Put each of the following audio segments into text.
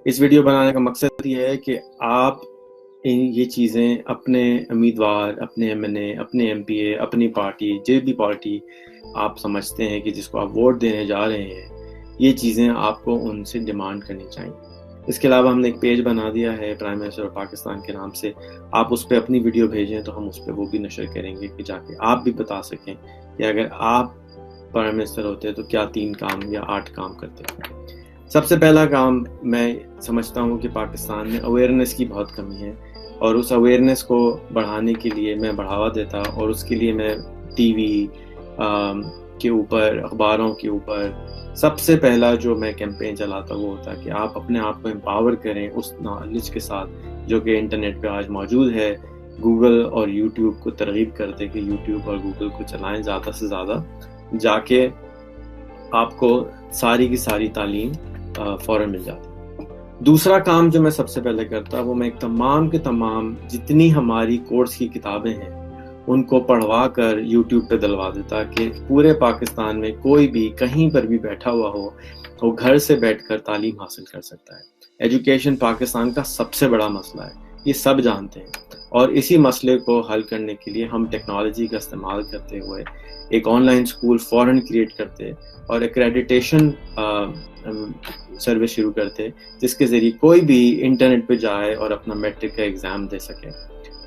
اس video بنانے کا مقصد یہ ہے کہ آپ یہ چیزیں اپنے امیدوار، اپنے ایم این اے، اپنے ایم پی اے، اپنی پارٹی، جو بھی پارٹی آپ سمجھتے ہیں کہ جس کو آپ ووٹ دینے جا رہے ہیں، یہ چیزیں آپ کو ان سے ڈیمانڈ کرنی چاہیے۔ اس کے علاوہ ہم نے ایک پیج بنا دیا ہے پرائم منسٹر آف پاکستان کے نام سے، آپ اس پہ اپنی ویڈیو بھیجیں تو ہم اس پہ وہ بھی نشر کریں گے کہ جا کے آپ بھی بتا سکیں کہ اگر آپ پرائم منسٹر ہوتے تو کیا 3 کام یا 8 کام کرتے۔ سب سے پہلا کام میں سمجھتا ہوں کہ پاکستان میں اویئرنیس کی بہت کمی ہے، اور اس اویئرنیس کو بڑھانے کے لیے میں بڑھاوا دیتا، اور اس کے لیے میں ٹی وی کے اوپر، اخباروں کے اوپر سب سے پہلا جو میں کیمپین چلاتا وہ ہوتا ہے کہ آپ اپنے آپ کو امپاور کریں اس نالج کے ساتھ جو کہ انٹرنیٹ پہ آج موجود ہے۔ گوگل اور یوٹیوب کو ترغیب کرتے کہ یوٹیوب اور گوگل کو چلائیں زیادہ سے زیادہ، جا کے آپ کو ساری کی ساری تعلیم فوراً مل جاتی۔ دوسرا کام جو میں سب سے پہلے کرتا وہ میں تمام کے تمام جتنی ہماری کورس کی کتابیں ہیں ان کو پڑھوا کر یوٹیوب پہ دلوا دیتا کہ پورے پاکستان میں کوئی بھی کہیں پر بھی بیٹھا ہوا ہو وہ گھر سے بیٹھ کر تعلیم حاصل کر سکتا ہے۔ ایجوکیشن پاکستان کا سب سے بڑا مسئلہ ہے، یہ سب جانتے ہیں، اور اسی مسئلے کو حل کرنے کے لیے ہم ٹیکنالوجی کا استعمال کرتے ہوئے ایک آن لائن اسکول فوراً کریٹ کرتے اور ایکریڈیٹیشن سروس شروع کرتے جس کے ذریعے کوئی بھی انٹرنیٹ پہ جائے اور اپنا میٹرک کا ایگزام دے سکے،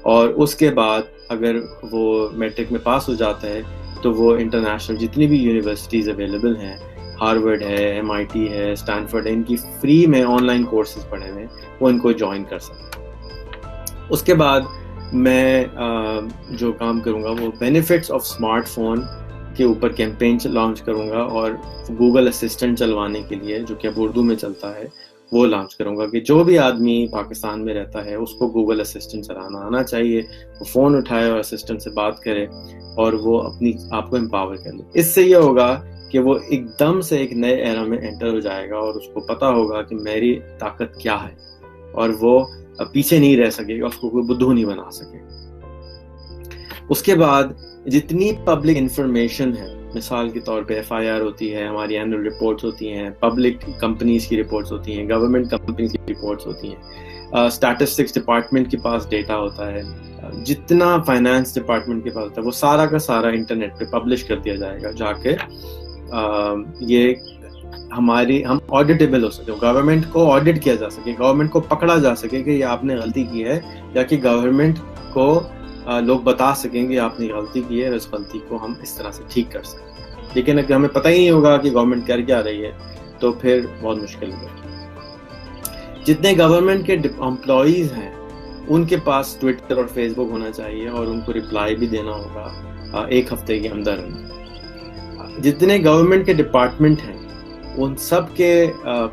اور اس کے بعد اگر وہ میٹرک میں پاس ہو جاتا ہے تو وہ انٹرنیشنل جتنی بھی یونیورسٹیز اویلیبل ہیں، ہارورڈ ہے، ایم آئی ٹی ہے، اسٹینفورڈ ہے، ان کی فری میں آن لائن کورسز پڑھے ہوئے وہ ان کو جوائن کر سکتے۔ اس کے بعد میں جو کام کروں گا وہ بینیفٹس آف اسمارٹ فون کے اوپر کیمپین لانچ کروں گا، اور گوگل اسسٹنٹ چلوانے کے لیے جو کہ اب اردو میں چلتا ہے وہ لانچ کروں گا کہ جو بھی آدمی پاکستان میں رہتا ہے اس کو گوگل اسسٹنٹ چلانا آنا چاہیے، وہ فون اٹھائے اور اسسٹنٹ سے بات کرے اور وہ اپنی آپ کو امپاور کر لے۔ اس سے یہ ہوگا کہ وہ ایک دم سے ایک نئے ایرا میں انٹر ہو جائے گا اور اس کو پتا ہوگا کہ میری طاقت کیا ہے، اور وہ پیچھے نہیں رہ سکے گا، اس کو کوئی بدھو نہیں بنا سکے۔ اس کے بعد جتنی پبلک انفارمیشن ہے، مثال کے طور پہ ایف آئی آر ہوتی ہے، ہماری اینول رپورٹس ہوتی ہیں، پبلک کمپنیز کی رپورٹس ہوتی ہیں، گورنمنٹ کمپنیز کی رپورٹس ہوتی ہیں، اسٹیٹسٹکس ڈپارٹمنٹ کے پاس ڈیٹا ہوتا ہے، جتنا فائنانس ڈپارٹمنٹ کے پاس ہوتا ہے وہ سارا کا سارا انٹرنیٹ پہ پبلش کر دیا جائے گا، جا کے یہ ہم آڈیٹیبل ہو سکے، گورنمنٹ کو آڈٹ کیا جا سکے، گورنمنٹ کو پکڑا جا سکے کہ یہ آپ نے غلطی کی ہے، یا کہ گورنمنٹ کو لوگ بتا سکیں گے آپ نے غلطی کی ہے اور اس غلطی کو ہم اس طرح سے ٹھیک کر سکیں۔ لیکن اگر ہمیں پتہ ہی نہیں ہوگا کہ گورنمنٹ کر کیا رہی ہے تو پھر بہت مشکل ہوگا۔ جتنے گورنمنٹ کے امپلائیز ہیں ان کے پاس ٹویٹر اور فیس بک ہونا چاہیے، اور ان کو رپلائی بھی دینا ہوگا 1 ہفتے کے اندر۔ جتنے گورنمنٹ کے ڈپارٹمنٹ ہیں ان سب کے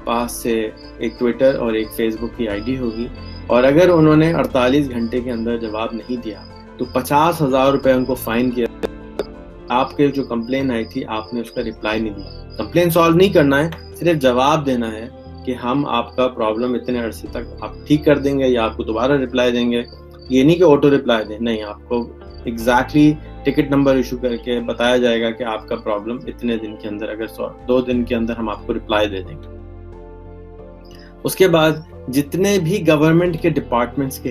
پاس سے ایک ٹویٹر اور ایک فیس بک کی آئی ڈی ہوگی، اور اگر انہوں نے 48 گھنٹے کے اندر جواب نہیں دیا تو 50,000 روپے ان کو فائن کیا۔ آپ کے جو کمپلین آئی تھی آپ نے اس کا رپلائی نہیں دیا۔ کمپلین سالو نہیں کرنا ہے، صرف جواب دینا ہے کہ ہم آپ کا پرابلم اتنے عرصے تک آپ ٹھیک کر دیں گے یا آپ کو دوبارہ رپلائی دیں گے۔ یہ نہیں کہ آٹو رپلائی دیں، نہیں، آپ کو ایگزیکٹلی ٹکٹ نمبر ایشو کر کے بتایا جائے گا کہ آپ کا پرابلم اتنے دن کے اندر، اگر 2 دن کے اندر ہم آپ کو رپلائی دے دیں گے۔ اس کے بعد جتنے بھی گورنمنٹ کے ڈپارٹمنٹس کے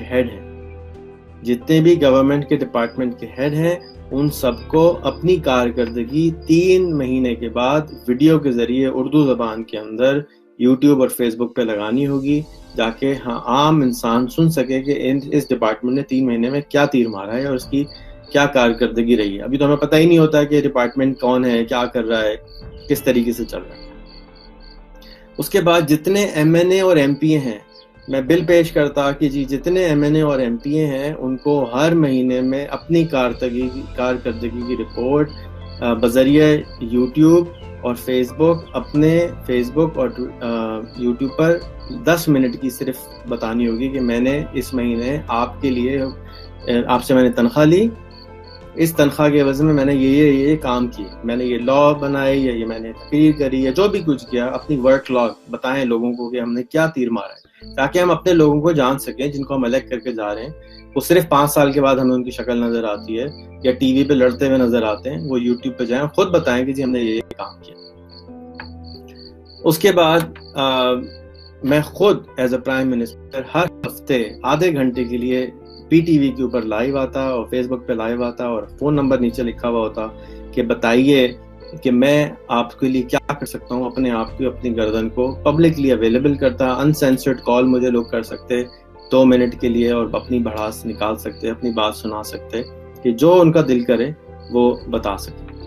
ہیڈ ہیں ان سب کو اپنی کارکردگی 3 مہینے کے بعد ویڈیو کے ذریعے اردو زبان کے اندر یوٹیوب اور فیس بک پہ لگانی ہوگی، تاکہ عام انسان سن سکے کہ اس ڈپارٹمنٹ نے 3 مہینے میں کیا تیر مارا ہے اور اس کی کیا کارکردگی رہی ہے۔ ابھی تو ہمیں پتہ ہی نہیں ہوتا کہ ڈپارٹمنٹ کون ہے، کیا کر رہا ہے، کس طریقے سے چل رہا ہے۔ اس کے بعد جتنے ایم این اے اور ایم پی اے ہیں، میں بل پیش کرتا کہ جتنے ایم این اے اور ایم پی اے ہیں ان کو ہر مہینے میں اپنی کارکردگی کی رپورٹ بذریعہ یوٹیوب اور فیس بک، اپنے فیس بک اور یوٹیوب پر 10 منٹ کی صرف بتانی ہوگی کہ میں نے اس مہینے آپ کے لیے، آپ سے میں نے تنخواہ لی، اس تنخواہ کے عوض میں نے یہ کام کیے، میں نے یہ لا بنائی یا یہ میں نے تقریر کری یا جو بھی کچھ کیا، اپنی ورک لاگ بتائیں لوگوں کو کہ ہم نے کیا تیر مارا ہے، تاکہ ہم اپنے لوگوں کو جان سکیں جن کو ہم الیکٹ کر کے جا رہے ہیں۔ وہ صرف 5 سال کے بعد ہمیں ان کی شکل نظر آتی ہے یا ٹی وی پہ لڑتے ہوئے نظر آتے ہیں، وہ یوٹیوب پہ جائیں خود بتائیں کہ جی ہم نے یہ کام کیا۔ اس کے بعد میں خود ایز اے پرائم منسٹر ہر ہفتے آدھے گھنٹے کے لیے پی ٹی وی کے اوپر لائیو آتا اور فیس بک پہ لائیو آتا اور فون نمبر نیچے لکھا ہوا ہوتا کہ بتائیے کہ میں آپ کے لیے کیا کر سکتا ہوں. اپنے آپ کو اپنی گردن کو پبلکلی اویلیبل کرتا. انسینسرڈ کال مجھے لوگ کر سکتے 2 منٹ کے لیے اور اپنی بڑھاس نکال سکتے, اپنی بات سنا سکتے, کہ جو ان کا دل کرے وہ بتا سکے.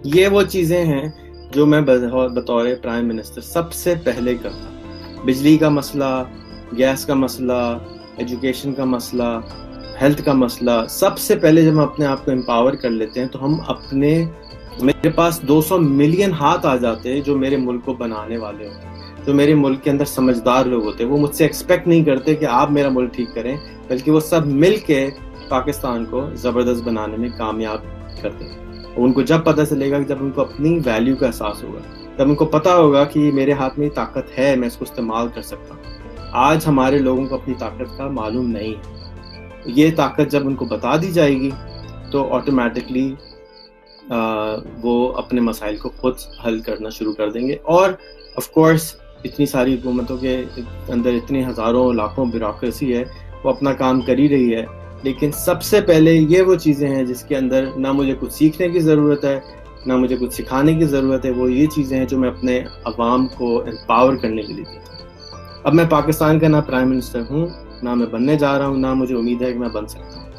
یہ وہ چیزیں ہیں جو میں بطور پرائم منسٹر سب سے پہلے کرتا. بجلی کا مسئلہ, گیس کا مسئلہ, ایجوکیشن کا مسئلہ, ہیلتھ کا مسئلہ, سب سے پہلے جب ہم اپنے آپ کو امپاور کر لیتے ہیں تو ہم میرے پاس 200 ملین ہاتھ آ جاتے ہیں جو میرے ملک کو بنانے والے ہوتے ہیں, جو میرے ملک کے اندر سمجھدار لوگ ہوتے ہیں. وہ مجھ سے ایکسپیکٹ نہیں کرتے کہ آپ میرا ملک ٹھیک کریں, بلکہ وہ سب مل کے پاکستان کو زبردست بنانے میں کامیاب کرتے ہیں. ان کو جب پتہ چلے گا کہ جب ان کو اپنی ویلیو کا احساس ہوگا, جب ان کو پتہ ہوگا کہ میرے ہاتھ میں طاقت ہے, میں اس کو استعمال کر سکتا ہوں. آج ہمارے لوگوں کو اپنی طاقت کا معلوم نہیں ہے. یہ طاقت جب ان کو بتا دی جائے گی تو آٹومیٹکلی وہ اپنے مسائل کو خود حل کرنا شروع کر دیں گے. اور آف کورس اتنی ساری حکومتوں کے اندر اتنے ہزاروں لاکھوں بیوروکریسی ہے, وہ اپنا کام کر ہی رہی ہے. لیکن سب سے پہلے یہ وہ چیزیں ہیں جس کے اندر نہ مجھے کچھ سیکھنے کی ضرورت ہے, نہ مجھے کچھ سکھانے کی ضرورت ہے. وہ یہ چیزیں ہیں جو میں اپنے عوام کو امپاور کرنے کے لیے دیتا ہوں. اب میں پاکستان کا نہ پرائم منسٹر ہوں, نہ میں بننے جا رہا ہوں, نہ مجھے امید ہے کہ میں بن سکتا ہوں.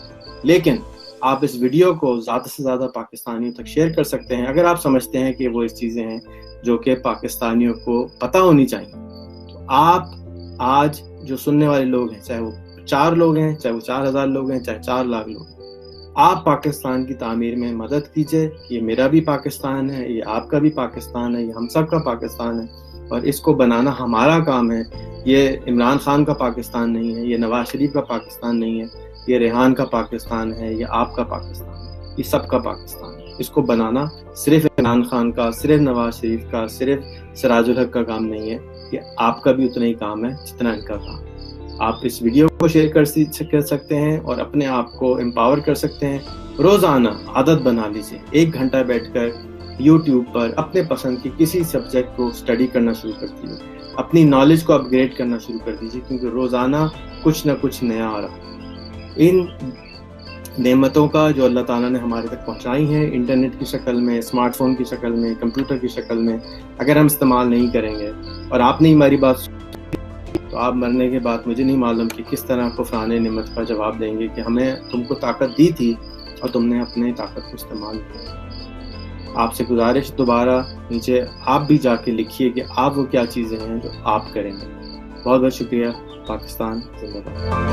لیکن آپ اس ویڈیو کو زیادہ سے زیادہ پاکستانیوں تک شیئر کر سکتے ہیں اگر آپ سمجھتے ہیں کہ وہ اس چیزیں ہیں جو کہ پاکستانیوں کو پتہ ہونی چاہیے. تو آپ آج جو سننے والے لوگ ہیں, چاہے وہ 4 لوگ ہیں, چاہے وہ 4000 لوگ ہیں, چاہے 4 لاکھ لوگ ہیں, آپ پاکستان کی تعمیر میں مدد کیجئے. یہ میرا بھی پاکستان ہے, یہ آپ کا بھی پاکستان ہے, یہ ہم سب کا پاکستان ہے, اور اس کو بنانا ہمارا کام ہے. یہ عمران خان کا پاکستان نہیں ہے, یہ نواز شریف کا پاکستان نہیں ہے, یہ ریحان کا پاکستان ہے, یہ آپ کا پاکستان ہے, یہ سب کا پاکستان ہے. اس کو بنانا صرف عمران خان کا, صرف نواز شریف کا, صرف سراج الحق کا کام نہیں ہے. یہ آپ کا بھی اتنا ہی کام ہے جتنا ان کا کام. آپ اس ویڈیو کو شیئر کر سکتے ہیں اور اپنے آپ کو امپاور کر سکتے ہیں. روزانہ عادت بنا لیجیے, 1 گھنٹہ بیٹھ کر یوٹیوب پر اپنے پسند کے کسی سبجیکٹ کو اسٹڈی کرنا شروع کر دیجیے. اپنی نالج کو اپ گریڈ کرنا شروع کر دیجیے, کیونکہ روزانہ کچھ نہ کچھ نیا آ رہا ہے. ان نعمتوں کا جو اللہ تعالیٰ نے ہمارے تک پہنچائی ہیں انٹرنیٹ کی شکل میں, اسمارٹ فون کی شکل میں, کمپیوٹر کی شکل میں, اگر ہم استعمال نہیں کریں گے اور آپ نے ہماری بات تو آپ مرنے کے بعد مجھے نہیں معلوم کہ کس طرح کفران نعمت کا جواب دیں گے کہ ہمیں تم کو طاقت دی تھی اور تم نے اپنے طاقت کو استعمال کیا. آپ سے گزارش دوبارہ نیچے آپ بھی جا کے لکھیے کہ آپ وہ کیا چیزیں ہیں جو آپ کریں گے. بہت بہت شکریہ. پاکستان زندہ باد.